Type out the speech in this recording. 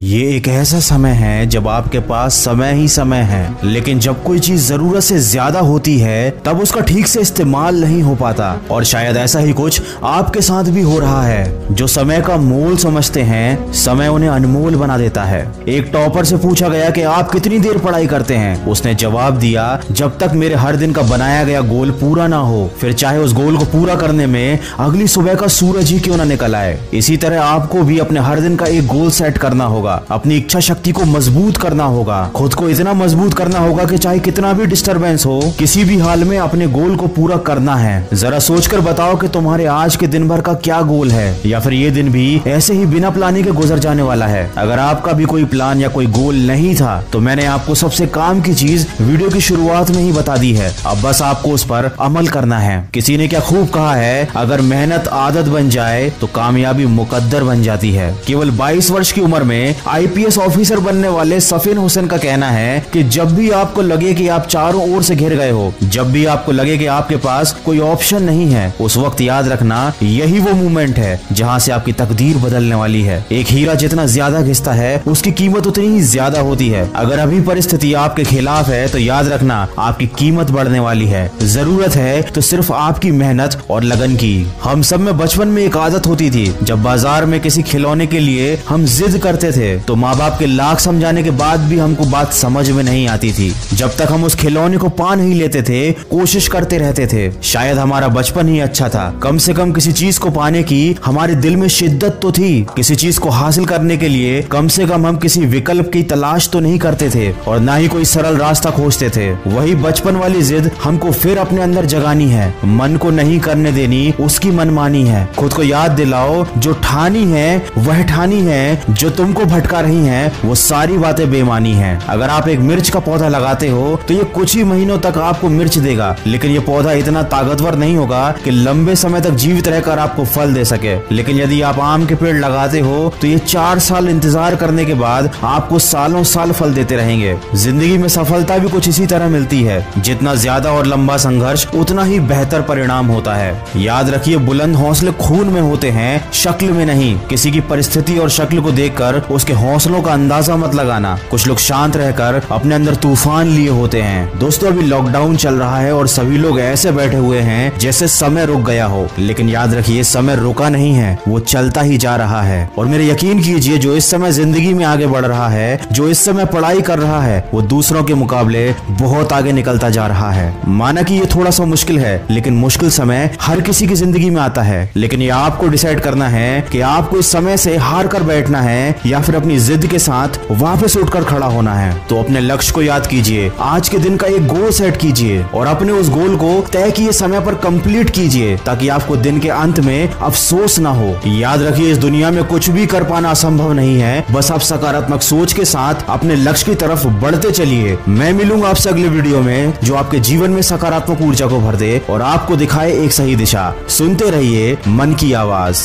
ये एक ऐसा समय है जब आपके पास समय ही समय है, लेकिन जब कोई चीज जरूरत से ज्यादा होती है तब उसका ठीक से इस्तेमाल नहीं हो पाता। और शायद ऐसा ही कुछ आपके साथ भी हो रहा है। जो समय का मोल समझते हैं, समय उन्हें अनमोल बना देता है। एक टॉपर से पूछा गया कि आप कितनी देर पढ़ाई करते हैं। उसने जवाब दिया, जब तक मेरे हर दिन का बनाया गया गोल पूरा ना हो, फिर चाहे उस गोल को पूरा करने में अगली सुबह का सूरज ही क्यों ना निकल आए। इसी तरह आपको भी अपने हर दिन का एक गोल सेट करना होगा, अपनी इच्छा शक्ति को मजबूत करना होगा, खुद को इतना मजबूत करना होगा कि चाहे कितना भी डिस्टरबेंस हो, किसी भी हाल में अपने गोल को पूरा करना है। जरा सोचकर बताओ कि तुम्हारे आज के दिन भर का क्या गोल है, या फिर ये दिन भी ऐसे ही बिना प्लानिंग के गुजर जाने वाला है। अगर आपका भी कोई प्लान या कोई गोल नहीं था तो मैंने आपको सबसे काम की चीज वीडियो की शुरुआत में ही बता दी है। अब बस आपको उस पर अमल करना है। किसी ने क्या खूब कहा है, अगर मेहनत आदत बन जाए तो कामयाबी मुकद्दर बन जाती है। केवल 22 वर्ष की उम्र में आईपीएस ऑफिसर बनने वाले सफीन हुसैन का कहना है कि जब भी आपको लगे कि आप चारों ओर से घिर गए हो, जब भी आपको लगे कि आपके पास कोई ऑप्शन नहीं है, उस वक्त याद रखना यही वो मोमेंट है जहां से आपकी तकदीर बदलने वाली है। एक हीरा जितना ज्यादा घिसता है उसकी कीमत उतनी ही ज्यादा होती है। अगर अभी परिस्थिति आपके खिलाफ है तो याद रखना आपकी कीमत बढ़ने वाली है। जरूरत है तो सिर्फ आपकी मेहनत और लगन की। हम सब में बचपन में एक आदत होती थी, जब बाजार में किसी खिलौने के लिए हम जिद करते थे तो माँ बाप के लाख समझाने के बाद भी हमको बात समझ में नहीं आती थी। जब तक हम उस खिलौने को पा नहीं लेते थे, कोशिश करते रहते थे। शायद हमारा बचपन ही अच्छा था। कम से कम किसी चीज को पाने की हमारे दिल में शिद्दत तो थी। किसी चीज को हासिल करने के लिए कम से कम हम किसी विकल्प की तलाश तो नहीं करते थे, और ना ही कोई सरल रास्ता खोजते थे। वही बचपन वाली जिद हमको फिर अपने अंदर जगानी है। मन को नहीं करने देनी उसकी मनमानी है। खुद को याद दिलाओ, जो ठानी है वह ठानी है, जो तुमको भटका रही हैं वो सारी बातें बेमानी हैं। अगर आप एक मिर्च का पौधा लगाते हो तो ये कुछ ही महीनों तक आपको मिर्च देगा, लेकिन ये पौधा इतना ताकतवर नहीं होगा कि लंबे समय तक जीवित रहकर आपको फल दे सके। लेकिन यदि आप आम के पेड़ लगाते हो तो ये 4 साल इंतजार करने के बाद आपको सालों साल फल देते रहेंगे। जिंदगी में सफलता भी कुछ इसी तरह मिलती है। जितना ज्यादा और लंबा संघर्ष उतना ही बेहतर परिणाम होता है। याद रखिए, बुलंद हौसले खून में होते हैं, शक्ल में नहीं। किसी की परिस्थिति और शक्ल को देखकर उसके हौसलों का अंदाजा मत लगाना। कुछ लोग शांत रहकर अपने अंदर तूफान लिए होते हैं। दोस्तों, अभी लॉकडाउन चल रहा है और सभी लोग ऐसे बैठे हुए हैं जैसे समय रुक गया हो, लेकिन याद रखिए समय रुका नहीं है, वो चलता ही जा रहा है। और मेरे यकीन कीजिए, जो इस समय जिंदगी में आगे बढ़ रहा है, जो इस समय पढ़ाई कर रहा है, वो दूसरों के मुकाबले बहुत आगे निकलता जा रहा है। माना कि ये थोड़ा सा मुश्किल है, लेकिन मुश्किल समय हर किसी की जिंदगी में आता है। लेकिन ये आपको डिसाइड करना है कि आपको इस समय से हार कर बैठना है या फिर अपनी जिद के साथ वापस उठकर खड़ा होना है। तो अपने लक्ष्य को याद कीजिए, आज के दिन का एक गोल सेट कीजिए और अपने उस गोल को तय किए समय पर कंप्लीट कीजिए, ताकि आपको दिन के अंत में अफसोस ना हो। याद रखिए, इस दुनिया में कुछ भी कर पाना असंभव नहीं है। बस आप सकारात्मक सोच के साथ अपने लक्ष्य की तरफ बढ़ते चलिए। मैं मिलूंगा आपसे अगले वीडियो में, जो आपके जीवन में सकारात्मक ऊर्जा को भर दे और आपको दिखाए एक सही दिशा। सुनते रहिए मन की आवाज।